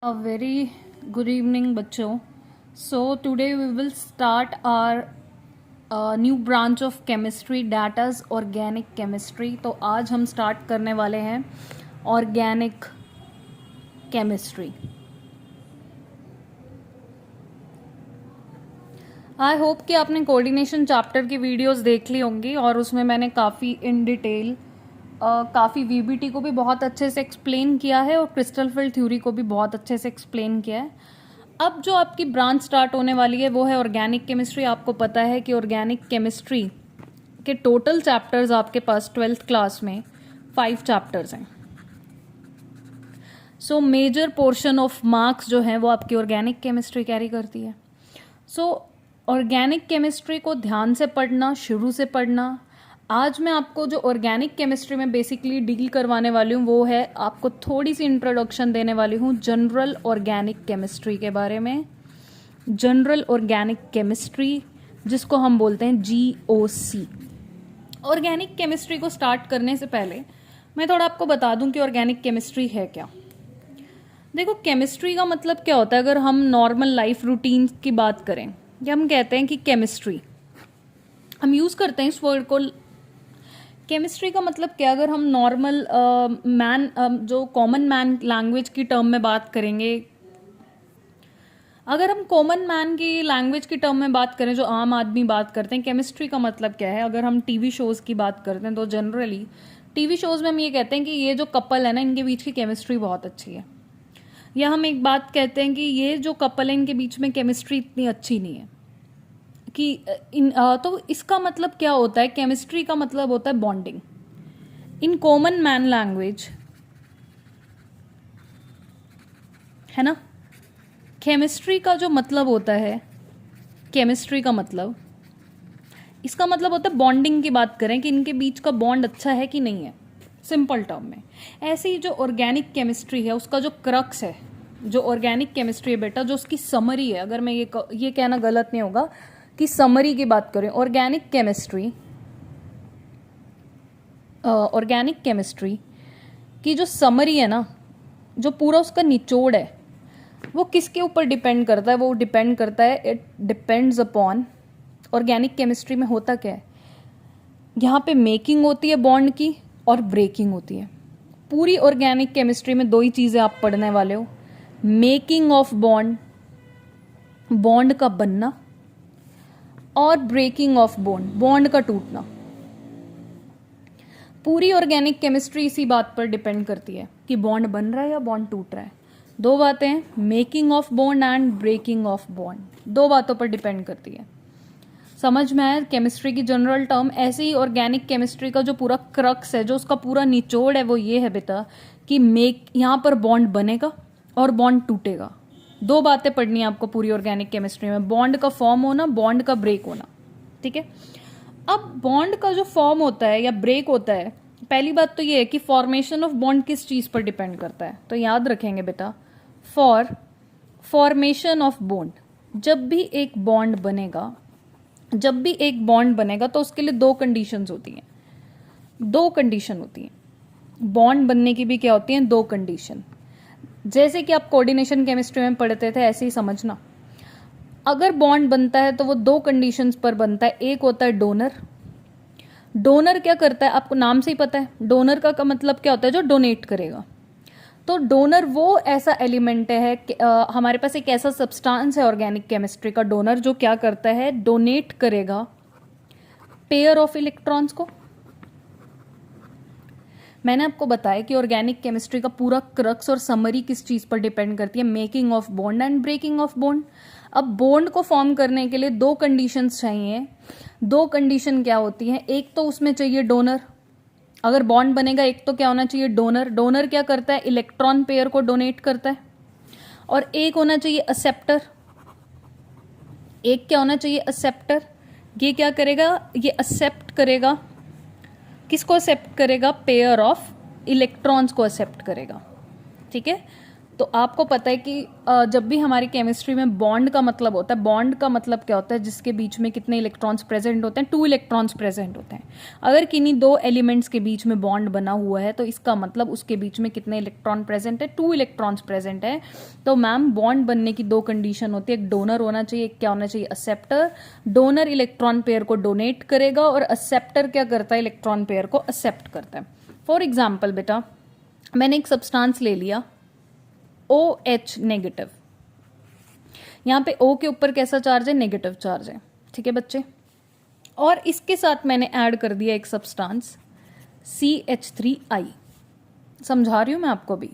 A very good evening, बच्चों. So today we will start our new branch of chemistry, that is organic chemistry. तो आज हम start करने वाले हैं organic chemistry. आई होप कि आपने कोऑर्डिनेशन चैप्टर की वीडियोस देख ली होंगी और उसमें मैंने काफ़ी इन डिटेल काफ़ी वीबीटी को भी बहुत अच्छे से एक्सप्लेन किया है और क्रिस्टल फील्ड थ्योरी को भी बहुत अच्छे से एक्सप्लेन किया है. अब जो आपकी ब्रांच स्टार्ट होने वाली है वो है ऑर्गेनिक केमिस्ट्री. आपको पता है कि ऑर्गेनिक केमिस्ट्री के टोटल चैप्टर्स आपके पास 12th क्लास में 5 चैप्टर्स हैं. So major portion of marks जो हैं वो आपकी ऑर्गेनिक केमिस्ट्री कैरी करती है. सो ऑर्गेनिक केमिस्ट्री को ध्यान से पढ़ना, शुरू से पढ़ना. आज मैं आपको जो ऑर्गेनिक केमिस्ट्री में बेसिकली डील करवाने वाली हूँ वो है, आपको थोड़ी सी इंट्रोडक्शन देने वाली हूँ जनरल ऑर्गेनिक केमिस्ट्री के बारे में. जनरल ऑर्गेनिक केमिस्ट्री जिसको हम बोलते हैं GOC. ऑर्गेनिक केमिस्ट्री को स्टार्ट करने से पहले मैं थोड़ा आपको बता दूं कि ऑर्गेनिक केमिस्ट्री है क्या. देखो, केमिस्ट्री का मतलब क्या होता है. अगर हम नॉर्मल लाइफ रूटीन की बात करें या हम कहते हैं कि केमिस्ट्री, हम यूज़ करते हैं इस वर्ड को. केमिस्ट्री का मतलब क्या, अगर हम नॉर्मल जो कॉमन मैन लैंग्वेज की टर्म में बात करेंगे, अगर हम कॉमन मैन की लैंग्वेज की टर्म में बात करें, जो आम आदमी बात करते हैं, केमिस्ट्री का मतलब क्या है. अगर हम टीवी शोज़ की बात करते हैं तो जनरली टीवी शोज़ में हम ये कहते हैं कि ये जो कपल है ना, इनके बीच की केमिस्ट्री बहुत अच्छी है. या हम एक बात कहते हैं कि ये जो कपल है इनके बीच में केमिस्ट्री इतनी अच्छी नहीं है कि तो इसका मतलब क्या होता है. केमिस्ट्री का मतलब होता है bonding. In common man language है ना, केमिस्ट्री का जो मतलब होता है, केमिस्ट्री का मतलब, इसका मतलब होता है बॉन्डिंग की बात करें कि इनके बीच का बॉन्ड अच्छा है कि नहीं है, सिंपल टर्म में. ऐसे ही जो ऑर्गेनिक केमिस्ट्री है उसका जो क्रक्स है, जो ऑर्गेनिक केमिस्ट्री है बेटा, जो उसकी समरी है, अगर मैं ये कहना गलत नहीं होगा कि समरी की बात करें, ऑर्गेनिक केमिस्ट्री की जो समरी है ना, जो पूरा उसका निचोड़ है, वो किसके ऊपर डिपेंड करता है. वो डिपेंड करता है, it depends upon organic chemistry में होता क्या है. यहाँ पे मेकिंग होती है बॉन्ड की और ब्रेकिंग होती है. पूरी ऑर्गेनिक केमिस्ट्री में दो ही चीज़ें आप पढ़ने वाले हो, मेकिंग ऑफ बॉन्ड, बॉन्ड का बनना, और ब्रेकिंग ऑफ बॉन्ड, बॉन्ड का टूटना. पूरी ऑर्गेनिक केमिस्ट्री इसी बात पर डिपेंड करती है कि बॉन्ड बन रहा है या बॉन्ड टूट रहा है. दो बातें हैं, making of bond and breaking of bond, दो बातों पर डिपेंड करती है. समझ में आया केमिस्ट्री की जनरल टर्म. ऐसे ही ऑर्गेनिक केमिस्ट्री का जो पूरा क्रक्स है, जो उसका पूरा निचोड़ है, वो ये है बेटा कि यहाँ पर बॉन्ड बनेगा और बॉन्ड टूटेगा. दो बातें पढ़नी है आपको पूरी ऑर्गेनिक केमिस्ट्री में, बॉन्ड का फॉर्म होना, बॉन्ड का ब्रेक होना. ठीक है. अब बॉन्ड का जो फॉर्म होता है या ब्रेक होता है, पहली बात तो ये है कि फॉर्मेशन ऑफ बॉन्ड किस चीज़ पर डिपेंड करता है. तो याद रखेंगे बेटा, फॉर्मेशन ऑफ बॉन्ड, जब भी एक बॉन्ड बनेगा तो उसके लिए दो कंडीशन होती हैं. बॉन्ड बनने की भी क्या होती हैं, दो कंडीशन. जैसे कि आप कोऑर्डिनेशन केमिस्ट्री में पढ़ते थे, ऐसे ही समझना. अगर बॉन्ड बनता है तो वो दो कंडीशंस पर बनता है. एक होता है डोनर. डोनर क्या करता है, आपको नाम से ही पता है. डोनर का मतलब क्या होता है, जो डोनेट करेगा. तो डोनर वो ऐसा एलिमेंट है कि हमारे पास एक ऐसा सब्सटेंस है ऑर्गेनिक केमिस्ट्री का, डोनर, जो क्या करता है, डोनेट करेगा पेयर ऑफ इलेक्ट्रॉन्स को. मैंने आपको बताया कि ऑर्गेनिक केमिस्ट्री का पूरा क्रक्स और समरी किस चीज़ पर डिपेंड करती है, making of bond and breaking of bond. अब बॉन्ड को फॉर्म करने के लिए दो कंडीशंस चाहिए. दो कंडीशन क्या होती हैं, एक तो उसमें चाहिए डोनर. अगर बॉन्ड बनेगा एक तो क्या होना चाहिए, डोनर. डोनर क्या करता है, इलेक्ट्रॉन पेयर को डोनेट करता है. और एक होना चाहिए एक्सेप्टर. एक क्या होना चाहिए, एक्सेप्टर. ये क्या करेगा, ये एक्सेप्ट करेगा. किसको एक्सेप्ट करेगा, पेयर ऑफ इलेक्ट्रॉन्स को एक्सेप्ट करेगा. ठीक है. तो आपको पता है कि जब भी हमारी केमिस्ट्री में बॉन्ड का मतलब होता है, बॉन्ड का मतलब क्या होता है, जिसके बीच में कितने इलेक्ट्रॉन्स प्रेजेंट होते हैं, 2 इलेक्ट्रॉन्स प्रेजेंट होते हैं। अगर किन्हीं 2 एलिमेंट्स के बीच में बॉन्ड बना हुआ है तो इसका मतलब उसके बीच में कितने इलेक्ट्रॉन प्रेजेंट है, 2 इलेक्ट्रॉन्स प्रेजेंट है। तो मैम बॉन्ड बनने की 2 कंडीशन होती है, एक डोनर होना चाहिए, एक क्या होना चाहिए, एक्सेप्टर। डोनर इलेक्ट्रॉन पेयर को डोनेट करेगा और एक्सेप्टर क्या करता है, इलेक्ट्रॉन पेयर को एक्सेप्ट करता है। फॉर एग्जाम्पल बेटा, मैंने एक सब्सटेंस ले लिया OH नेगेटिव, यहाँ पे O के ऊपर कैसा चार्ज है, नेगेटिव चार्ज है, ठीक है बच्चे। और इसके साथ मैंने ऐड कर दिया एक सब्सटेंस CH3I। समझा रही हूँ मैं आपको भी,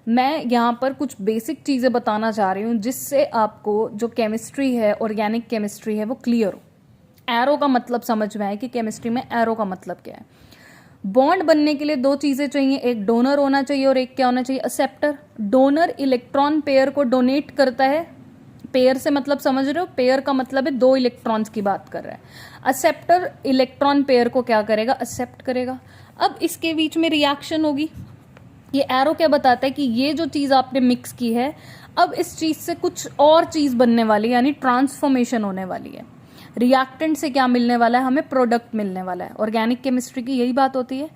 मैं यहाँ पर कुछ बेसिक चीज़ें बताना चाह रही हूँ जिससे आपको जो केमिस्ट्री है, ऑर्गेनिक केमिस्ट्री है, वो क्लियर हो। एरो का मतलब समझ में आए कि केमिस्ट्री में एरो का मतलब क्या है। बॉन्ड बनने के लिए 2 चीजें चाहिए, एक डोनर होना चाहिए और एक क्या होना चाहिए, एक्सेप्टर। डोनर इलेक्ट्रॉन पेयर को डोनेट करता है, पेयर से मतलब समझ रहे हो, पेयर का मतलब है 2 इलेक्ट्रॉन्स की बात कर रहा है। एक्सेप्टर इलेक्ट्रॉन पेयर को क्या करेगा, एक्सेप्ट करेगा। अब इसके बीच में रिएक्शन होगी। ये एरो क्या बताता है कि ये जो चीज आपने मिक्स की है, अब इस चीज से कुछ और चीज बनने वाली है, यानी ट्रांसफॉर्मेशन होने वाली है। रिएक्टेंट से क्या मिलने वाला है, हमें प्रोडक्ट मिलने वाला है। ऑर्गेनिक केमिस्ट्री की यही बात होती है,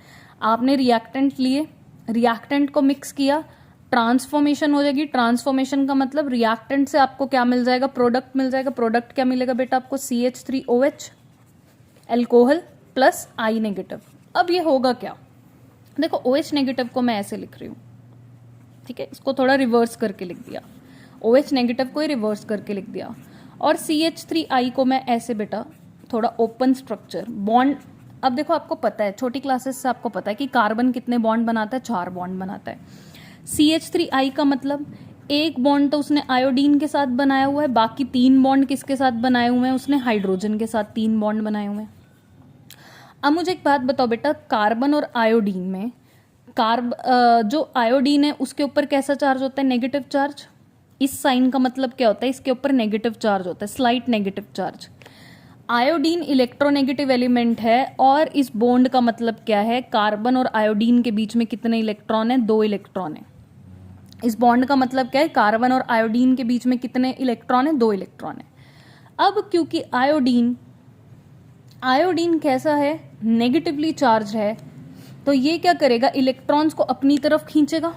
आपने रिएक्टेंट लिए, रिएक्टेंट को मिक्स किया, ट्रांसफॉर्मेशन हो जाएगी। ट्रांसफॉर्मेशन का मतलब रिएक्टेंट से आपको क्या मिल जाएगा, प्रोडक्ट मिल जाएगा। प्रोडक्ट क्या मिलेगा बेटा आपको, CH3OH alcohol plus I negative. अब ये होगा क्या, देखो OH नेगेटिव को मैं ऐसे लिख रही हूँ, ठीक है, इसको थोड़ा रिवर्स करके लिख दिया, OH नेगेटिव को ही रिवर्स करके लिख दिया। और CH3I को मैं ऐसे बेटा थोड़ा ओपन स्ट्रक्चर बॉन्ड। अब देखो आपको पता है, छोटी क्लासेस से आपको पता है कि कार्बन कितने बॉन्ड बनाता है, 4 बॉन्ड बनाता है। CH3I का मतलब एक बॉन्ड तो उसने आयोडीन के साथ बनाया हुआ है, बाकी 3 बॉन्ड किसके साथ बनाए हुए हैं, उसने हाइड्रोजन के साथ 3 बॉन्ड बनाए हुए हैं। अब मुझे एक बात बताओ बेटा, कार्बन और आयोडीन में जो आयोडीन है उसके ऊपर कैसा चार्ज होता है, नेगेटिव चार्ज। इस साइन का मतलब क्या होता है, इसके ऊपर नेगेटिव चार्ज होता है, slight negative charge. Iodine electronegative element है और इस बॉन्ड का मतलब क्या है, कार्बन और आयोडीन के बीच में कितने इलेक्ट्रॉन है, 2 इलेक्ट्रॉन है। इस बॉन्ड का मतलब क्या है, कार्बन और आयोडीन के बीच में कितने इलेक्ट्रॉन है, 2 इलेक्ट्रॉन है। अब क्योंकि आयोडीन कैसा है, नेगेटिवली चार्ज है, तो ये क्या करेगा, इलेक्ट्रॉन्स को अपनी तरफ खींचेगा।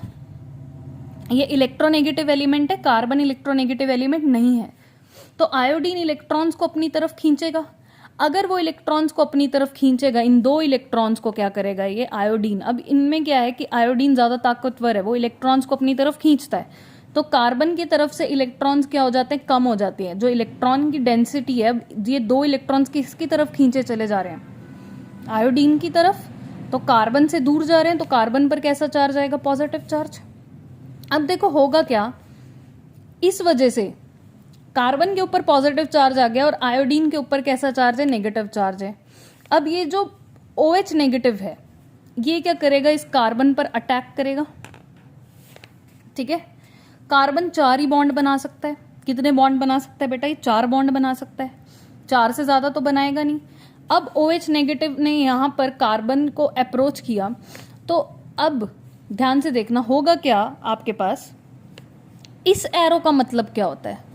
ये इलेक्ट्रोनेगेटिव एलिमेंट है, कार्बन इलेक्ट्रोनेगेटिव एलिमेंट नहीं है, तो आयोडीन इलेक्ट्रॉन्स को अपनी तरफ खींचेगा। अगर वो इलेक्ट्रॉन्स को अपनी तरफ खींचेगा, इन 2 इलेक्ट्रॉन्स को क्या करेगा, ये आयोडीन। अब इनमें क्या है कि आयोडीन ज्यादा ताकतवर है, वो इलेक्ट्रॉन्स को अपनी तरफ खींचता है, तो कार्बन की तरफ से इलेक्ट्रॉन्स क्या हो जाते हैं, कम हो जाती है। जो इलेक्ट्रॉन की डेंसिटी है, ये 2 इलेक्ट्रॉन्स किसकी तरफ खींचे चले जा रहे हैं, आयोडीन की तरफ, तो कार्बन से दूर जा रहे हैं, तो कार्बन पर कैसा चार्ज आएगा, पॉजिटिव चार्ज। अब देखो होगा क्या, इस वजह से कार्बन के ऊपर पॉजिटिव चार्ज आ गया और आयोडीन के ऊपर कैसा चार्ज है, नेगेटिव चार्ज है। अब ये जो OH नेगेटिव है, ये क्या करेगा, इस कार्बन पर अटैक करेगा, ठीक है। कार्बन 4 ही बॉन्ड बना सकता है। कितने बॉन्ड बना सकता है बेटा, ये 4 बॉन्ड बना सकता है, 4 से ज्यादा तो बनाएगा नहीं। अब OH नेगेटिव ने यहां पर कार्बन को अप्रोच किया, तो अब ध्यान से देखना होगा क्या आपके पास, इस एरो का मतलब क्या होता है,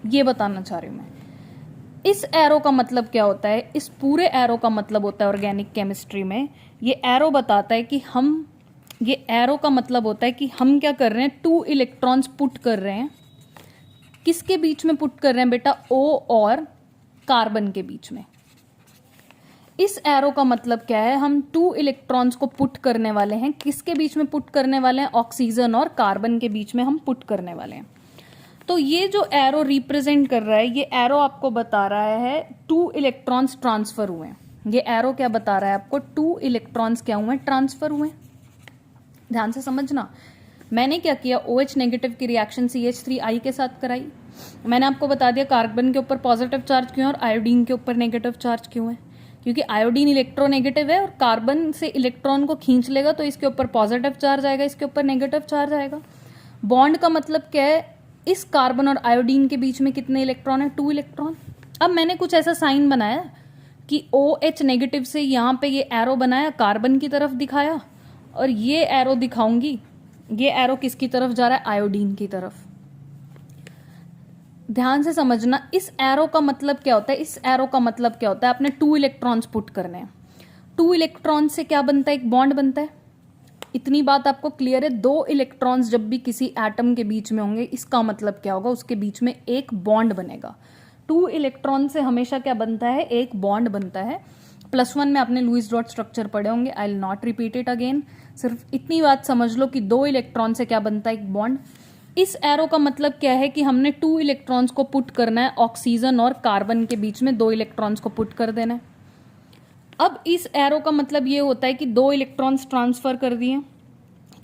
ये बताना चाह रही हूं मैं। इस एरो का मतलब क्या होता है, इस पूरे एरो का मतलब होता है ऑर्गेनिक केमिस्ट्री में, ये एरो बताता है कि हम, ये एरो का मतलब होता है कि हम क्या कर रहे हैं, 2 इलेक्ट्रॉन्स पुट कर रहे हैं। किसके बीच में पुट कर रहे हैं बेटा, O और कार्बन के बीच में। इस एरो का मतलब क्या है, हम 2 इलेक्ट्रॉन्स को पुट करने वाले हैं। किसके बीच में पुट करने वाले हैं, ऑक्सीजन और कार्बन के बीच में हम पुट करने वाले हैं। तो ये जो एरो रिप्रेजेंट कर रहा है, ये एरो आपको बता रहा है 2 इलेक्ट्रॉन्स ट्रांसफर हुए हैं। ये एरो क्या बता रहा है आपको, 2 इलेक्ट्रॉन्स क्या हुए, ट्रांसफर हुए। ध्यान से समझना, मैंने क्या किया, OH नेगेटिव की रिएक्शन CH3I के साथ कराई। मैंने आपको बता दिया कार्बन के ऊपर पॉजिटिव चार्ज क्यों है और आयोडीन के ऊपर नेगेटिव चार्ज क्यों है, क्योंकि आयोडीन इलेक्ट्रोनेगेटिव है और कार्बन से इलेक्ट्रॉन को खींच लेगा, तो इसके ऊपर पॉजिटिव चार्ज आएगा, इसके ऊपर नेगेटिव चार्ज आएगा। बॉन्ड का मतलब क्या है, इस कार्बन और आयोडीन के बीच में कितने इलेक्ट्रॉन है, 2 इलेक्ट्रॉन। अब मैंने कुछ ऐसा साइन बनाया कि OH नेगेटिव से यहाँ पे ये एरो बनाया, कार्बन की तरफ दिखाया, और ये एरो दिखाऊंगी ये एरो किसकी तरफ जा रहा है? आयोडीन की तरफ। ध्यान से समझना, इस एरो का मतलब क्या होता है? इस एरो का मतलब क्या होता है? आपने 2 इलेक्ट्रॉन्स पुट करने हैं। 2 इलेक्ट्रॉन से क्या बनता है? एक बॉन्ड बनता है। इतनी बात आपको क्लियर है? 2 इलेक्ट्रॉन्स जब भी किसी एटम के बीच में होंगे, इसका मतलब क्या होगा? उसके बीच में एक बॉन्ड बनेगा। 2 इलेक्ट्रॉन से हमेशा क्या बनता है? एक बॉन्ड बनता है। +1 में आपने लुईस डॉट स्ट्रक्चर पढ़े होंगे, I will not repeat it again. सिर्फ इतनी बात समझ लो कि 2 इलेक्ट्रॉन से क्या बनता है? एक बॉन्ड। इस एरो का मतलब क्या है कि हमने 2 इलेक्ट्रॉन्स को पुट करना है, ऑक्सीजन और कार्बन के बीच में 2 इलेक्ट्रॉन्स को पुट कर देना है। अब इस एरो का मतलब ये होता है कि 2 इलेक्ट्रॉन्स ट्रांसफर कर दिए।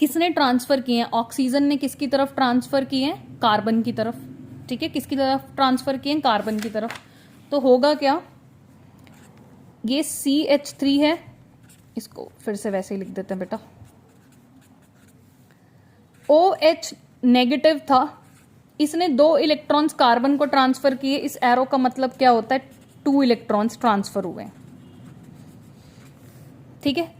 किसने ट्रांसफर किए हैं? ऑक्सीजन ने किसकी तरफ ट्रांसफर किए हैं? कार्बन की तरफ। ठीक है, किसकी तरफ ट्रांसफर किए हैं? कार्बन की तरफ। तो होगा क्या? ये CH3 है, इसको फिर से वैसे ही लिख देते हैं बेटा। OH नेगेटिव था, इसने 2 इलेक्ट्रॉन्स कार्बन को ट्रांसफर किए। इस एरो का मतलब क्या होता है? 2 इलेक्ट्रॉन्स ट्रांसफर हुए। ठीक है,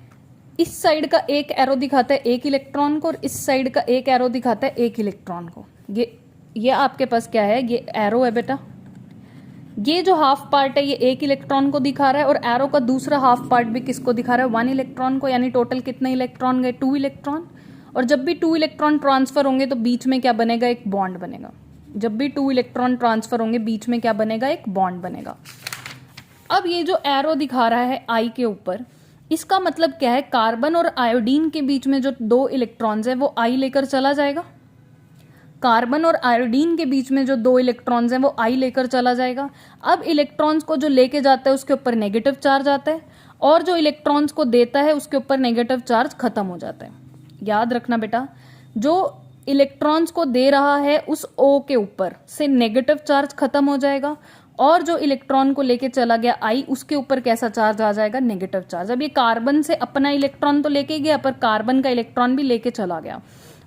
इस साइड का एक एरो दिखाता है 1 इलेक्ट्रॉन को, और इस साइड का एक एरो दिखाता है 1 इलेक्ट्रॉन को। ये आपके पास क्या है? ये एरो है बेटा। ये जो हाफ पार्ट है ये 1 इलेक्ट्रॉन को दिखा रहा है, और एरो का दूसरा हाफ पार्ट भी किसको दिखा रहा है? 1 इलेक्ट्रॉन को। यानी टोटल कितने इलेक्ट्रॉन गए? 2 इलेक्ट्रॉन। और जब भी 2 इलेक्ट्रॉन ट्रांसफर होंगे तो बीच में क्या बनेगा? एक बॉन्ड बनेगा। जब भी 2 इलेक्ट्रॉन ट्रांसफर होंगे बीच में क्या बनेगा? एक बॉन्ड बनेगा। अब ये जो एरो दिखा रहा है आई के ऊपर, इसका मतलब क्या है? कार्बन और आयोडीन के बीच में जो 2 इलेक्ट्रॉन्स है वो आई लेकर चला जाएगा। कार्बन और आयोडीन के बीच में जो 2 इलेक्ट्रॉन्स हैं वो आई लेकर चला जाएगा। अब इलेक्ट्रॉन्स को जो लेके जाता है उसके ऊपर नेगेटिव चार्ज आता है, और जो इलेक्ट्रॉन्स को देता है उसके ऊपर नेगेटिव चार्ज खत्म हो जाता है। याद रखना बेटा, जो इलेक्ट्रॉन्स को दे रहा है उस O के ऊपर से नेगेटिव चार्ज खत्म हो जाएगा, और जो इलेक्ट्रॉन को लेके चला गया I, उसके ऊपर कैसा चार्ज आ जाएगा? Negative charge. अब ये कार्बन से अपना इलेक्ट्रॉन तो लेके गया, पर कार्बन का इलेक्ट्रॉन भी लेके चला गया,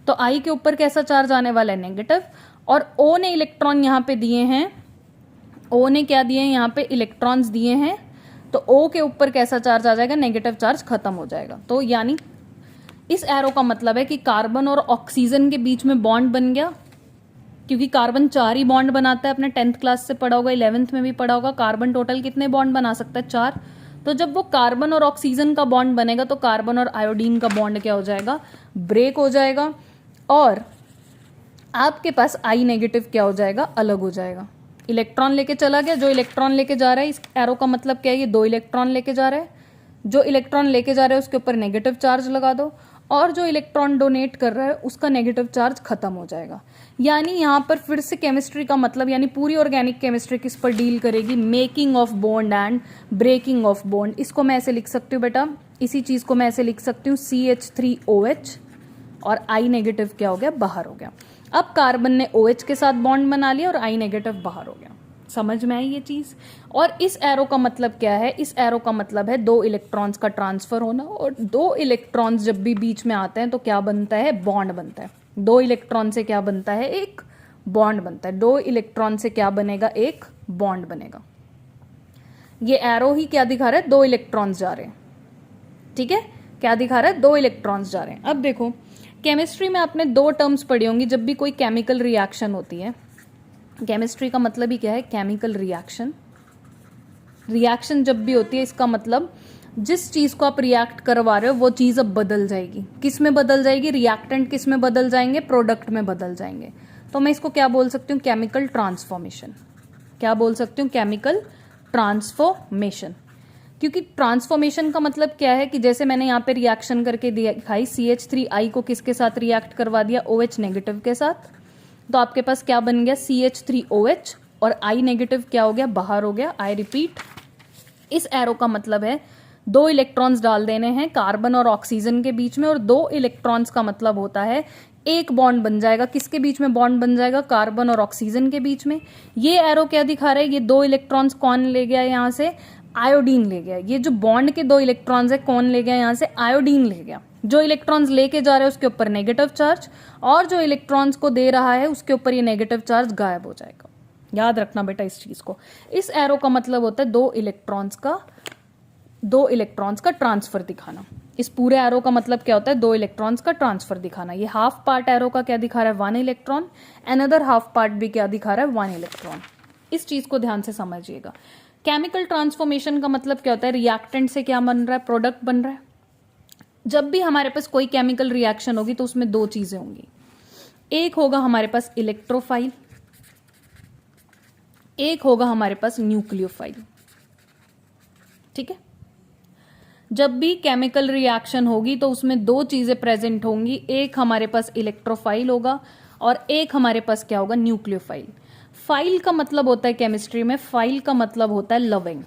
तो I के ऊपर कैसा चार्ज आने वाला है? नेगेटिव। और O ने इलेक्ट्रॉन यहाँ पे दिए हैं, O ने क्या दिए हैं? यहाँ पे इलेक्ट्रॉन्स दिए हैं, तो O के ऊपर कैसा चार्ज आ जाएगा? नेगेटिव चार्ज खत्म हो जाएगा। तो यानी इस एरो का मतलब है कि कार्बन और ऑक्सीजन के बीच में बॉन्ड बन गया, क्योंकि कार्बन 4 ही बॉन्ड बनाता है। अपने 10th क्लास से पढ़ा होगा, 11th में भी पढ़ा होगा। कार्बन टोटल कितने बॉन्ड बना सकता है? 4। तो जब वो कार्बन और ऑक्सीजन का बॉन्ड बनेगा तो कार्बन और आयोडीन का बॉन्ड क्या हो जाएगा? ब्रेक हो जाएगा, और आपके पास आई नेगेटिव क्या हो जाएगा? अलग हो जाएगा। इलेक्ट्रॉन लेके चला गया, जो इलेक्ट्रॉन लेके जा रहा है, इस एरो का मतलब क्या है? ये 2 इलेक्ट्रॉन लेके जा रहा है। जो इलेक्ट्रॉन लेके जा रहा है उसके ऊपर नेगेटिव चार्ज लगा दो, और जो इलेक्ट्रॉन डोनेट कर रहा है उसका नेगेटिव चार्ज खत्म हो जाएगा। यानी यहाँ पर फिर से केमिस्ट्री का मतलब, यानी पूरी ऑर्गेनिक केमिस्ट्री किस पर डील करेगी? Making of bond and breaking of bond. इसको मैं ऐसे लिख सकती हूँ बेटा, इसी चीज को मैं ऐसे लिख सकती हूँ CH3OH, और I नेगेटिव क्या हो गया? बाहर हो गया। अब कार्बन ने OH के साथ बॉन्ड बना लिया और I नेगेटिव बाहर हो गया। समझ में आई ये चीज? और इस एरो का मतलब क्या है? इस एरो का मतलब है 2 इलेक्ट्रॉन्स का ट्रांसफर होना, और 2 इलेक्ट्रॉन्स जब भी बीच में आते हैं तो क्या बनता है? बॉन्ड बनता है। 2 इलेक्ट्रॉन से क्या बनता है? एक बॉन्ड बनता है। 2 इलेक्ट्रॉन से क्या बनेगा? एक बॉन्ड बनेगा। ये एरो ही क्या दिखा रहा है? 2 इलेक्ट्रॉन्स जा रहे हैं। ठीक है, क्या दिखा रहा है? 2 इलेक्ट्रॉन्स जा रहे हैं। अब देखो, केमिस्ट्री में आपने 2 टर्म्स पढ़ी होंगी जब भी कोई केमिकल रिएक्शन होती है। केमिस्ट्री का मतलब ही क्या है? Chemical reaction. रिएक्शन जब भी होती है, इसका मतलब जिस चीज को आप रिएक्ट करवा रहे हो वो चीज अब बदल जाएगी। किस में बदल जाएगी? रिएक्टेंट किस में बदल जाएंगे? प्रोडक्ट में बदल जाएंगे। तो मैं इसको क्या बोल सकती हूँ? Chemical transformation. क्या बोल सकती हूँ? Chemical transformation. क्योंकि ट्रांसफॉर्मेशन का मतलब क्या है कि जैसे मैंने यहाँ पे रिएक्शन करके दिखाई, CH3I को किसके साथ रिएक्ट करवा दिया? OH नेगेटिव के साथ। तो आपके पास क्या बन गया? CH3OH, और I नेगेटिव क्या हो गया? बाहर हो गया। आई रिपीट, इस एरो का मतलब है 2 इलेक्ट्रॉन्स डाल देने हैं कार्बन और ऑक्सीजन के बीच में, और 2 इलेक्ट्रॉन्स का मतलब होता है एक बॉन्ड बन जाएगा। किसके बीच में बॉन्ड बन जाएगा? कार्बन और ऑक्सीजन के बीच में। ये एरो क्या दिखा रहा है? ये 2 इलेक्ट्रॉन्स कौन ले गया यहाँ से? आयोडीन ले गया। ये जो बॉन्ड के 2 इलेक्ट्रॉन्स है कौन ले गया यहाँ से? आयोडीन ले गया। जो इलेक्ट्रॉन्स लेके जा रहे हैं उसके ऊपर नेगेटिव चार्ज, और जो इलेक्ट्रॉन्स को दे रहा है उसके ऊपर ये नेगेटिव चार्ज गायब हो जाएगा। याद रखना बेटा इस चीज को। इस एरो का मतलब होता है 2 इलेक्ट्रॉन्स का ट्रांसफर दिखाना। इस पूरे एरो का मतलब क्या होता है, 2 इलेक्ट्रॉन्स का ट्रांसफर दिखाना। ये हाफ पार्ट एरो का क्या दिखा रहा है, 1 इलेक्ट्रॉन, अनदर हाफ पार्ट भी क्या दिखा रहा है, 1 इलेक्ट्रॉन। इस चीज को ध्यान से समझिएगा। केमिकल ट्रांसफॉर्मेशन का मतलब क्या होता है, रिएक्टेंट से क्या बन रहा है, प्रोडक्ट बन रहा है। जब भी हमारे पास कोई केमिकल रिएक्शन होगी तो उसमें 2 चीजें होंगी, एक होगा हमारे पास इलेक्ट्रोफाइल, एक होगा हमारे पास न्यूक्लियोफाइल। ठीक है, जब भी केमिकल रिएक्शन होगी तो उसमें 2 चीजें प्रेजेंट होंगी, एक हमारे पास इलेक्ट्रोफाइल होगा और एक हमारे पास क्या होगा, न्यूक्लियोफाइल। फाइल का मतलब होता है केमिस्ट्री में, फाइल का मतलब होता है लविंग।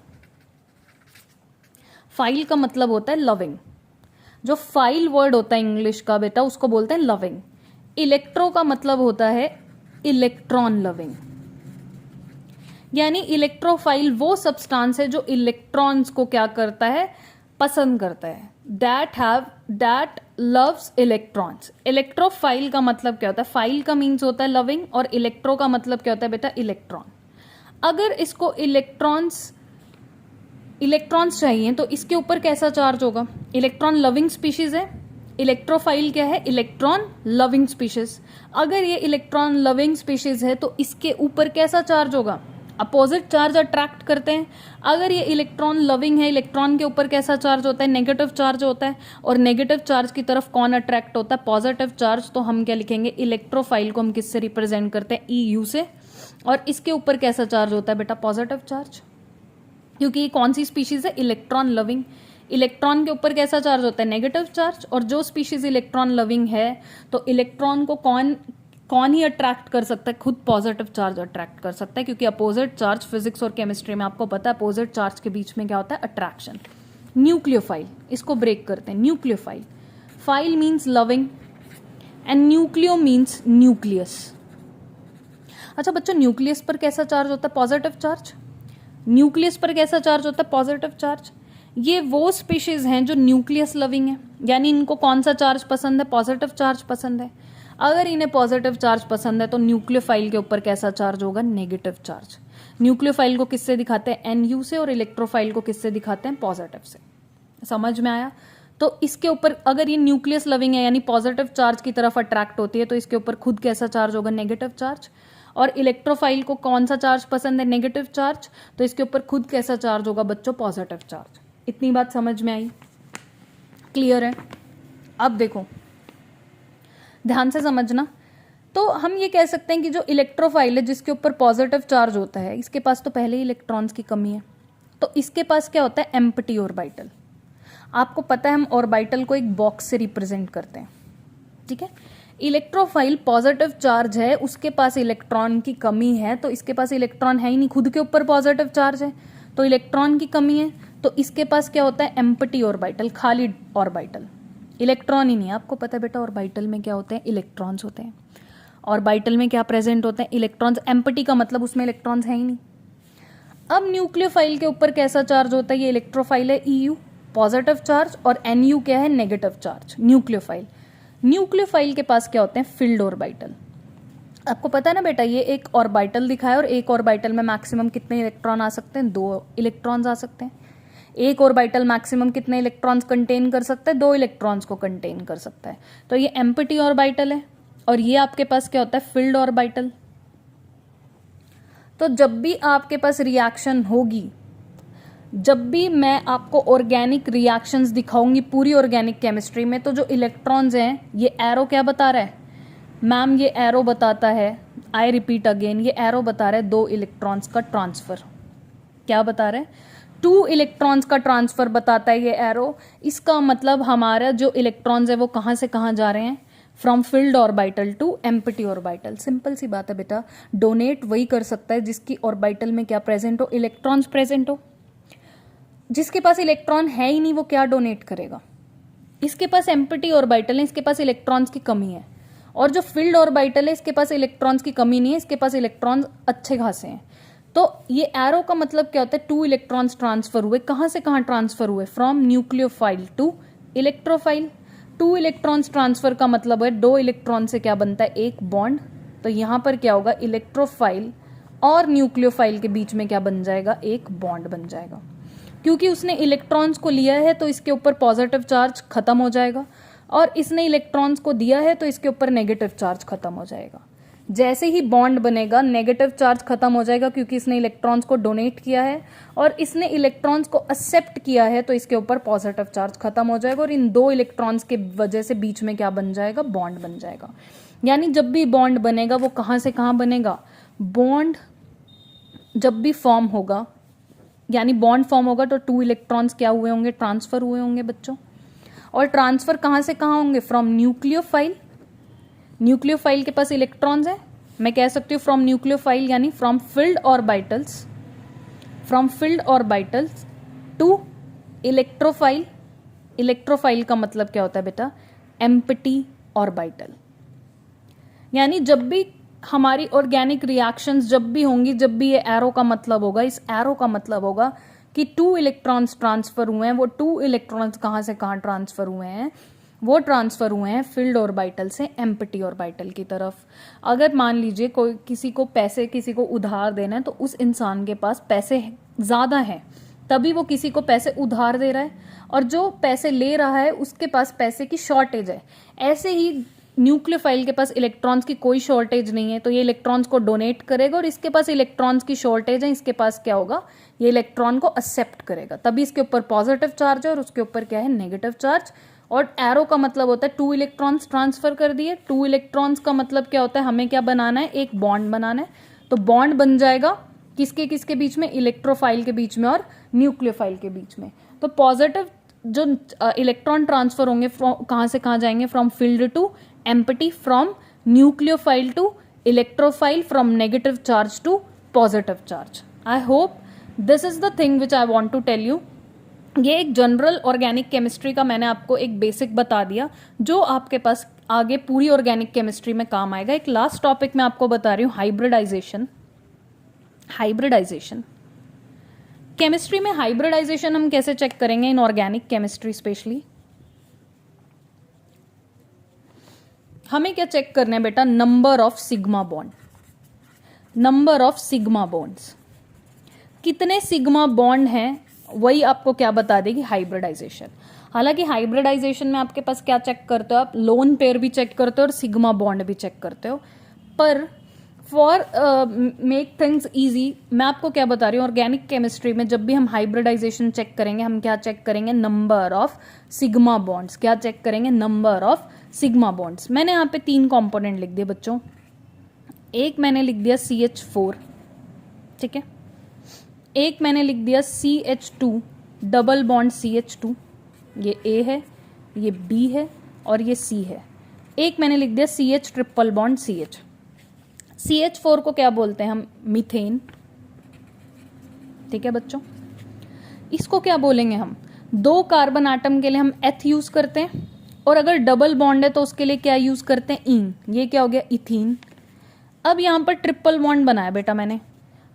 फाइल का मतलब होता है लविंग। जो फाइल वर्ड होता है इंग्लिश का बेटा, उसको बोलते हैं लविंग। इलेक्ट्रो का मतलब होता है इलेक्ट्रॉन लविंग, यानी इलेक्ट्रोफाइल वो सब्सटेंस है जो इलेक्ट्रॉन्स को क्या करता है, पसंद करता है, दैट लव्स इलेक्ट्रॉन्स। इलेक्ट्रोफाइल का मतलब क्या होता है, फाइल का मीन्स होता है लविंग और इलेक्ट्रो का मतलब क्या होता है बेटा, इलेक्ट्रॉन। अगर इसको इलेक्ट्रॉन्स चाहिए तो इसके ऊपर कैसा चार्ज होगा, इलेक्ट्रॉन लविंग स्पीशीज है, इलेक्ट्रोफाइल क्या है, इलेक्ट्रॉन लविंग स्पीशीज। अगर ये इलेक्ट्रॉन लविंग स्पीशीज है तो इसके ऊपर कैसा चार्ज होगा, अपोजिट चार्ज अट्रैक्ट करते हैं। अगर ये इलेक्ट्रॉन लविंग है, इलेक्ट्रॉन के ऊपर कैसा चार्ज होता है, नेगेटिव चार्ज होता है। और नेगेटिव चार्ज की तरफ कौन अट्रैक्ट होता है, पॉजिटिव चार्ज। तो हम क्या लिखेंगे, इलेक्ट्रोफाइल को हम किससे रिप्रेजेंट करते हैं, EU से। और इसके ऊपर कैसा चार्ज होता है बेटा, पॉजिटिव चार्ज, क्योंकि ये कौन सी स्पीशीज है, इलेक्ट्रॉन लविंग। इलेक्ट्रॉन के ऊपर कैसा चार्ज होता है, नेगेटिव चार्ज। और जो स्पीशीज इलेक्ट्रॉन लविंग है तो इलेक्ट्रॉन को कौन ही अट्रैक्ट कर सकता है, खुद पॉजिटिव चार्ज अट्रैक्ट कर सकता है, क्योंकि अपोजिट चार्ज, फिजिक्स और केमिस्ट्री में आपको पता है अपोजिट चार्ज के बीच में क्या होता है, अट्रैक्शन। न्यूक्लियोफाइल, इसको ब्रेक करते हैं। Nucleophile, file means loving and nucleo means nucleus. अच्छा बच्चों, न्यूक्लियस पर कैसा चार्ज होता है, पॉजिटिव चार्ज। न्यूक्लियस पर कैसा चार्ज होता है, पॉजिटिव चार्ज। ये वो स्पीशीज हैं जो न्यूक्लियस लविंग है, यानी इनको कौन सा चार्ज पसंद है, पॉजिटिव चार्ज पसंद है। अगर इन्हें पॉजिटिव चार्ज पसंद है तो न्यूक्लियोफाइल के ऊपर कैसा चार्ज होगा, नेगेटिव चार्ज। न्यूक्लियोफाइल को किससे दिखाते हैं, NU से, और इलेक्ट्रोफाइल को किससे दिखाते हैं, पॉजिटिव से। समझ में आया। तो इसके ऊपर अगर ये न्यूक्लियस लविंग है यानी पॉजिटिव चार्ज की तरफ अट्रैक्ट होती है तो इसके ऊपर खुद कैसा चार्ज होगा, नेगेटिव चार्ज। और इलेक्ट्रोफाइल को कौन सा चार्ज पसंद है, नेगेटिव चार्ज, तो इसके ऊपर खुद कैसा चार्ज होगा बच्चों, पॉजिटिव चार्ज। इतनी बात समझ में आई, क्लियर है। अब देखो ध्यान से समझना। तो हम ये कह सकते हैं कि जो इलेक्ट्रोफाइल है जिसके ऊपर पॉजिटिव चार्ज होता है, इसके पास तो पहले ही इलेक्ट्रॉन्स की कमी है, तो इसके पास क्या होता है, एम्प्टी ऑर्बिटल। आपको पता है हम ऑर्बिटल को एक बॉक्स से रिप्रेजेंट करते हैं, ठीक है। इलेक्ट्रोफाइल पॉजिटिव चार्ज है, उसके पास इलेक्ट्रॉन की कमी है, तो इसके पास इलेक्ट्रॉन है ही नहीं, खुद के ऊपर पॉजिटिव चार्ज है तो इलेक्ट्रॉन की कमी है, तो इसके पास क्या होता है, एम्प्टी ऑर्बिटल, खाली ऑर्बिटल, इलेक्ट्रॉन ही नहीं। आपको पता है बेटा ऑर्बिटल में क्या होते हैं, इलेक्ट्रॉन्स होते हैं। ऑर्बिटल में क्या प्रेजेंट होते हैं, इलेक्ट्रॉन्स। एम्प्टी का मतलब उसमें इलेक्ट्रॉन्स है ही नहीं। अब न्यूक्लियोफाइल के ऊपर कैसा चार्ज होता है, ये इलेक्ट्रोफाइल है, EU पॉजिटिव चार्ज, और NU क्या है, नेगेटिव चार्ज, न्यूक्लियोफाइल। न्यूक्लियोफाइल के पास क्या होते हैं, फील्ड ऑर्बिटल। आपको पता है ना बेटा, ये एक ऑर्बिटल दिखा है और एक ऑर्बिटल में मैक्सिमम कितने इलेक्ट्रॉन आ सकते हैं, 2 इलेक्ट्रॉन्स आ सकते हैं। एक ऑर्बिटल मैक्सिमम कितने इलेक्ट्रॉन्स कंटेन कर सकता है, 2 इलेक्ट्रॉन्स को कंटेन कर सकता है। तो ये एम्प्टी ऑर्बिटल है और ये आपके पास क्या होता है, फील्ड ऑर्बिटल। तो जब भी आपके पास रिएक्शन होगी, जब भी मैं आपको ऑर्गेनिक रिएक्शंस दिखाऊंगी पूरी ऑर्गेनिक केमिस्ट्री में, तो जो इलेक्ट्रॉन्स हैं, ये एरो क्या बता रहा है मैम, ये एरो बताता है, आई रिपीट अगेन, ये एरो बता रहा है 2 इलेक्ट्रॉन्स का ट्रांसफर। क्या बता रहा है, 2 इलेक्ट्रॉन्स का ट्रांसफर बताता है ये एरो। इसका मतलब हमारा जो इलेक्ट्रॉन्स है वो कहाँ से कहाँ जा रहे हैं, from field orbital to empty orbital. Simple सी बात है बेटा, डोनेट वही कर सकता है जिसकी ऑर्बिटल में क्या प्रेजेंट हो, इलेक्ट्रॉन्स प्रेजेंट हो। जिसके पास इलेक्ट्रॉन है ही नहीं वो क्या डोनेट करेगा। इसके पास एम्प्टी ऑर्बिटल है, इसके पास इलेक्ट्रॉन्स की कमी है, और जो फील्ड ऑर्बिटल है इसके पास इलेक्ट्रॉन्स की कमी नहीं है, इसके पास इलेक्ट्रॉन्स अच्छे खासे हैं। तो ये एरो का मतलब क्या होता है, 2 इलेक्ट्रॉन्स ट्रांसफर हुए, कहां से कहां ट्रांसफर हुए, from nucleophile to electrophile. 2 electrons transfer का मतलब है 2 इलेक्ट्रॉन से क्या बनता है, एक बॉन्ड। तो यहां पर क्या होगा, इलेक्ट्रोफाइल और न्यूक्लियोफाइल के बीच में क्या बन जाएगा, एक बॉन्ड बन जाएगा। क्योंकि उसने इलेक्ट्रॉन्स को लिया है तो इसके ऊपर पॉजिटिव चार्ज खत्म हो जाएगा, और इसने इलेक्ट्रॉन्स को दिया है तो इसके ऊपर नेगेटिव चार्ज खत्म हो जाएगा। जैसे ही बॉन्ड बनेगा नेगेटिव चार्ज खत्म हो जाएगा क्योंकि इसने इलेक्ट्रॉन्स को डोनेट किया है, और इसने इलेक्ट्रॉन्स को एक्सेप्ट किया है तो इसके ऊपर पॉजिटिव चार्ज खत्म हो जाएगा, और इन दो इलेक्ट्रॉन्स के वजह से बीच में क्या बन जाएगा, बॉन्ड बन जाएगा। यानी जब भी बॉन्ड बनेगा वो कहाँ से कहाँ बनेगा, बॉन्ड जब भी फॉर्म होगा, यानी बॉन्ड फॉर्म होगा तो 2 इलेक्ट्रॉन्स क्या हुए होंगे, ट्रांसफर हुए होंगे बच्चों। और ट्रांसफर कहाँ से कहाँ होंगे, फ्रॉम न्यूक्लियोफाइल, न्यूक्लियोफाइल के पास इलेक्ट्रॉन्स है, मैं कह सकती हूँ फ्रॉम न्यूक्लियोफाइल यानी from filled orbitals, from filled orbitals to electrophile. Electrophile का मतलब क्या होता है बेटा, एम्प्टी ऑर्बिटल। यानी जब भी हमारी ऑर्गेनिक रिएक्शंस जब भी होंगी, जब भी ये एरो का मतलब होगा, इस एरो का मतलब होगा कि 2 इलेक्ट्रॉन्स ट्रांसफर हुए हैं, वो 2 इलेक्ट्रॉन्स कहाँ से कहाँ ट्रांसफर हुए हैं, वो ट्रांसफर हुए हैं फिल्ड ऑर्बिटल से एम्प्टी ऑर्बिटल की तरफ। अगर मान लीजिए कोई किसी को पैसे, किसी को उधार देना है, तो उस इंसान के पास पैसे ज़्यादा हैं तभी वो किसी को पैसे उधार दे रहा है, और जो पैसे ले रहा है उसके पास पैसे की शॉर्टेज है। ऐसे ही न्यूक्लियोफाइल के पास इलेक्ट्रॉन्स की कोई शॉर्टेज नहीं है तो ये इलेक्ट्रॉन्स को डोनेट करेगा, और इसके पास इलेक्ट्रॉन्स की शॉर्टेज है, इसके पास क्या होगा, ये इलेक्ट्रॉन को एक्सेप्ट करेगा, तभी इसके ऊपर पॉजिटिव चार्ज है और उसके ऊपर क्या है, नेगेटिव चार्ज। और एरो का मतलब होता है 2 इलेक्ट्रॉन्स ट्रांसफर कर दिए। 2 इलेक्ट्रॉन्स का मतलब क्या होता है, हमें क्या बनाना है, एक बॉन्ड बनाना है, तो बॉन्ड बन जाएगा किसके किसके बीच में, इलेक्ट्रोफाइल के बीच में और न्यूक्लियोफाइल के बीच में। तो पॉजिटिव जो इलेक्ट्रॉन ट्रांसफर होंगे कहाँ से कहाँ जाएंगे, from filled to empty, from nucleophile to electrophile, from negative charge to positive charge. I hope this is the thing which I want to tell you. ये एक जनरल ऑर्गेनिक केमिस्ट्री का मैंने आपको एक बेसिक बता दिया जो आपके पास आगे पूरी ऑर्गेनिक केमिस्ट्री में काम आएगा। एक लास्ट टॉपिक मैं आपको बता रही हूँ, हाइब्रिडाइजेशन। हाइब्रिडाइजेशन केमिस्ट्री में हाइब्रिडाइजेशन हम कैसे चेक करेंगे इन ऑर्गेनिक केमिस्ट्री स्पेशली, हमें क्या चेक करना है बेटा, number of sigma bond, number of sigma bonds, कितने सिग्मा बॉन्ड हैं वही आपको क्या बता देगी, हाइब्रिडाइजेशन। हालांकि हाइब्रिडाइजेशन में आपके पास क्या चेक करते हो आप, लोन पेयर भी चेक करते हो और सिग्मा बॉन्ड भी चेक करते हो, पर फॉर मेक थिंग्स इजी मैं आपको क्या बता रही हूँ, ऑर्गेनिक केमिस्ट्री में जब भी हम हाइब्रिडाइजेशन चेक करेंगे हम क्या चेक करेंगे, नंबर ऑफ सिग्मा बॉन्ड्स। क्या चेक करेंगे, नंबर ऑफ सिग्मा बॉन्ड्स। मैंने यहाँ पे 3 कंपोनेंट लिख दिए बच्चों, एक मैंने लिख दिया CH4, ठीक है, एक मैंने लिख दिया CH2 डबल बॉन्ड CH2, ये A है, ये B है और ये C है, एक मैंने लिख दिया CH triple bond CH। CH4 को क्या बोलते हैं हम, मीथेन, ठीक है बच्चों। इसको क्या बोलेंगे हम, 2 कार्बन आटम के लिए हम एथ यूज करते हैं, और अगर डबल बॉन्ड है तो उसके लिए क्या यूज करते हैं, इन। ये क्या हो गया, इथीन। अब यहाँ पर ट्रिपल बॉन्ड बनाया बेटा मैंने,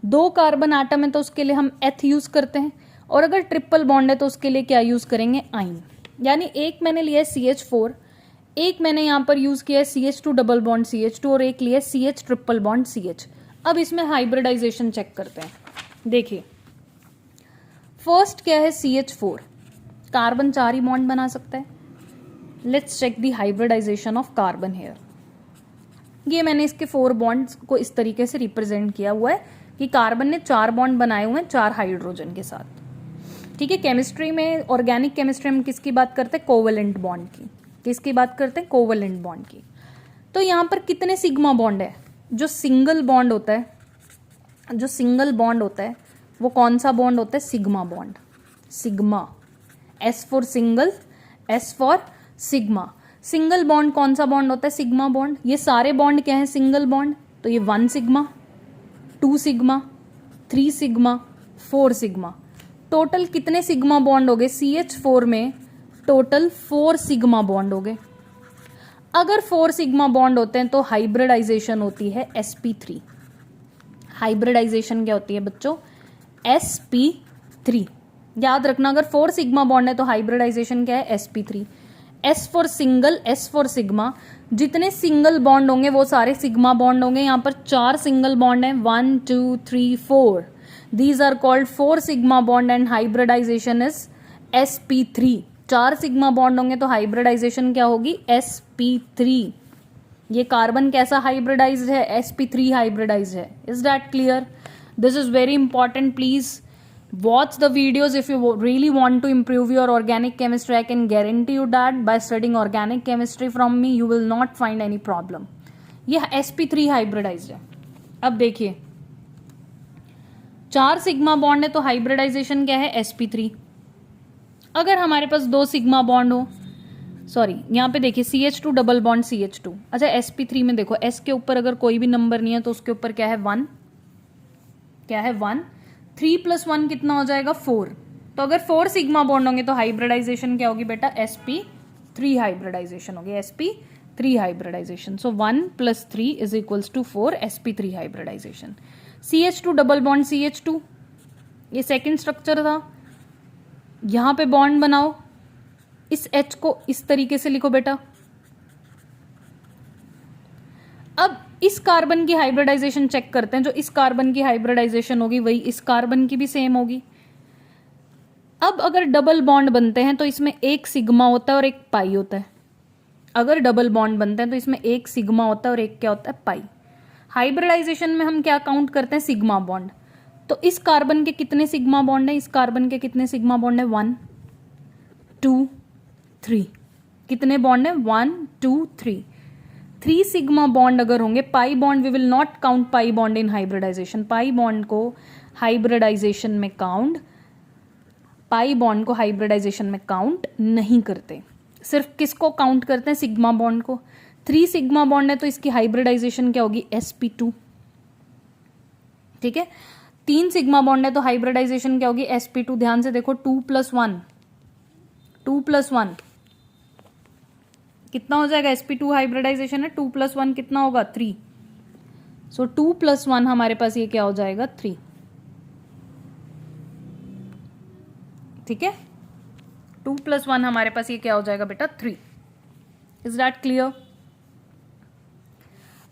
2 कार्बन आटम है तो उसके लिए हम एथ यूज करते हैं, और अगर ट्रिपल बॉन्ड है तो उसके लिए क्या यूज करेंगे, आइन। यानी एक मैंने लिया है CH4, एक मैंने यहाँ पर यूज किया है CH2 डबल बॉन्ड CH2, और एक लिया है CH ट्रिपल बॉन्ड CH। अब इसमें हाइब्रिडाइजेशन चेक करते हैं। देखिए फर्स्ट क्या है, CH4 कार्बन 4 ही बॉन्ड बना सकता है। Let's check the hybridisation of carbon here. ये मैंने इसके 4 बॉन्ड्स को इस तरीके से रिप्रेजेंट किया हुआ है कि कार्बन ने 4 बॉन्ड बनाए हुए हैं 4 हाइड्रोजन के साथ, ठीक है। केमिस्ट्री में, ऑर्गेनिक केमिस्ट्री में किसकी बात करते हैं, कोवेलेंट बॉन्ड की। किसकी बात करते हैं, कोवेलेंट बॉन्ड की। तो यहाँ पर कितने सिग्मा बॉन्ड है, जो सिंगल बॉन्ड होता है, जो सिंगल बॉन्ड होता है वो कौन सा बॉन्ड होता है, sigma bond, sigma, S for single, S for sigma. Single bond कौन सा बॉन्ड होता है, सिग्मा बॉन्ड। ये सारे बॉन्ड क्या है, सिंगल बॉन्ड, तो ये 1 sigma, 2 sigma, 3 sigma, 4 sigma. Total कितने सिग्मा बॉन्ड हो गए, CH4 में टोटल 4 सिग्मा बॉन्ड हो गए। अगर 4 सिग्मा बॉन्ड होते हैं तो हाइब्रिडाइजेशन होती है sp3। हाइब्रिडाइजेशन क्या होती है बच्चों, sp3। याद रखना, अगर 4 सिग्मा बॉन्ड है तो हाइब्रिडाइजेशन क्या है, sp3। S for single, S for sigma. जितने सिंगल बॉन्ड होंगे वो सारे सिग्मा बॉन्ड होंगे। यहाँ पर 4 सिंगल बॉन्ड हैं, 1 2 3 4। These are called 4 sigma bond and hybridization is sp3. 4 sigma bond होंगे तो हाइब्रिडाइजेशन क्या होगी? sp3. ये कार्बन कैसा हाइब्रिडाइज्ड है? sp3 हाइब्रिडाइज्ड है. Is that clear? This is very important. Please watch the videos if you really want to improve your organic chemistry. I can guarantee you that by studying organic chemistry from me you will not find any problem. ये sp3 hybridised है. अब देखिए 4 sigma bond है तो hybridisation क्या है? sp3. अगर हमारे पास 2 सिग्मा बॉन्ड हो, सॉरी यहाँ पे देखिए CH2 डबल बॉन्ड CH2. अच्छा sp3 में देखो S के ऊपर अगर कोई भी नंबर नहीं है तो उसके ऊपर क्या है? 1. क्या है? 1. 3 + 1 कितना हो जाएगा? 4. तो अगर 4 सिग्मा बॉन्ड होंगे तो हाइब्रिडाइजेशन क्या होगी बेटा? sp3 हाइब्रिडाइजेशन होगी. sp3 hybridisation. So 1 + 3 = 4 sp3 hybridisation. CH2 double bond CH2, ये सेकेंड स्ट्रक्चर था. यहां पे बॉन्ड बनाओ, इस H को इस तरीके से लिखो बेटा. अब इस कार्बन की हाइब्रिडाइजेशन चेक करते हैं. जो इस कार्बन की हाइब्रिडाइजेशन होगी वही इस कार्बन की भी सेम होगी. अब अगर डबल बॉन्ड बनते हैं तो इसमें एक सिग्मा होता है और एक पाई होता है. अगर डबल बॉन्ड बनते हैं तो इसमें एक सिग्मा होता है और एक क्या होता है? पाई. हाइब्रिडाइजेशन में हम क्या काउंट करते हैं? Sigma bond. तो इस कार्बन के कितने सिग्मा बॉन्ड है? इस कार्बन के कितने सिग्मा बॉन्ड है? 1 2 3. कितने बॉन्ड है? 1 2 3. 3 सिग्मा बॉन्ड अगर होंगे, pi bond we will not count pi bond in hybridisation. Pi bond को हाइब्रिडाइजेशन में काउंट नहीं करते. सिर्फ किसको काउंट करते हैं? सिग्मा बॉन्ड को. 3 सिग्मा बॉन्ड है तो इसकी हाइब्रिडाइजेशन क्या होगी? sp2. ठीक है. 3 सिग्मा बॉन्ड है तो हाइब्रिडाइजेशन क्या होगी? sp2. ध्यान से देखो 2 + 1 कितना हो जाएगा? sp2 हाइब्रिडाइजेशन है. 2 + 1 कितना होगा? 3. सो 2 + 1 हमारे पास ये क्या हो जाएगा? 3. ठीक है. 2 + 1 हमारे पास ये क्या हो जाएगा बेटा? 3. Is that clear?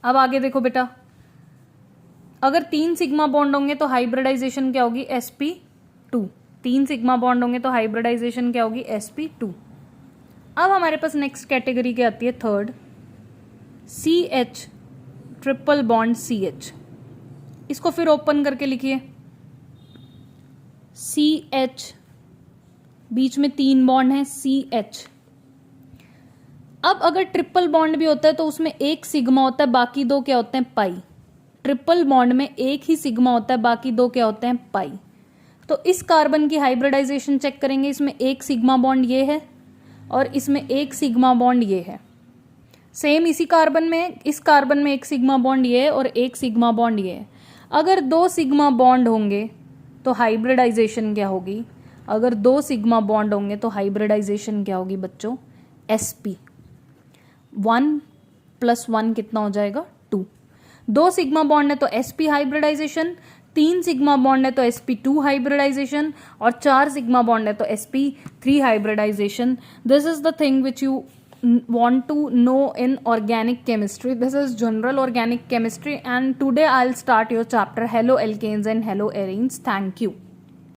अब आगे देखो बेटा, अगर 3 सिग्मा बॉन्ड होंगे तो हाइब्रिडाइजेशन क्या होगी? sp2. 3 सिग्मा बॉन्ड होंगे तो हाइब्रिडाइजेशन क्या होगी? sp2. अब हमारे पास नेक्स्ट कैटेगरी क्या आती है? Third, CH triple bond CH. इसको फिर ओपन करके लिखिए. CH, बीच में 3 बॉन्ड है CH. अब अगर ट्रिपल बॉन्ड भी होता है तो उसमें एक सिग्मा होता है, बाकी 2 क्या होते हैं? पाई. ट्रिपल बॉन्ड में एक ही सिग्मा होता है, बाकी 2 क्या होते हैं? पाई. तो इस कार्बन की हाइब्रिडाइजेशन चेक करेंगे. इसमें एक सिग्मा बॉन्ड ये है और इसमें एक सिग्मा बॉन्ड ये है. सेम इसी कार्बन में, इस कार्बन में एक सिग्मा बॉन्ड ये है और एक सिग्मा बॉन्ड ये है. अगर 2 सिग्मा बॉन्ड होंगे तो हाइब्रिडाइजेशन क्या होगी? अगर 2 सिग्मा बॉन्ड होंगे तो हाइब्रिडाइजेशन क्या होगी बच्चों? sp. 1 + 1 कितना हो जाएगा? 2. 2 सिग्मा बॉन्ड है तो sp हाइब्रिडाइजेशन. 3 सिग्मा बॉन्ड है तो sp2 हाइब्रिडाइजेशन और 4 सिग्मा बॉन्ड है तो sp3 hybridisation. This is the thing which you want to know in organic chemistry. This is general organic chemistry and today I'll start your chapter Hello Alkanes and Hello Arenes. Thank you.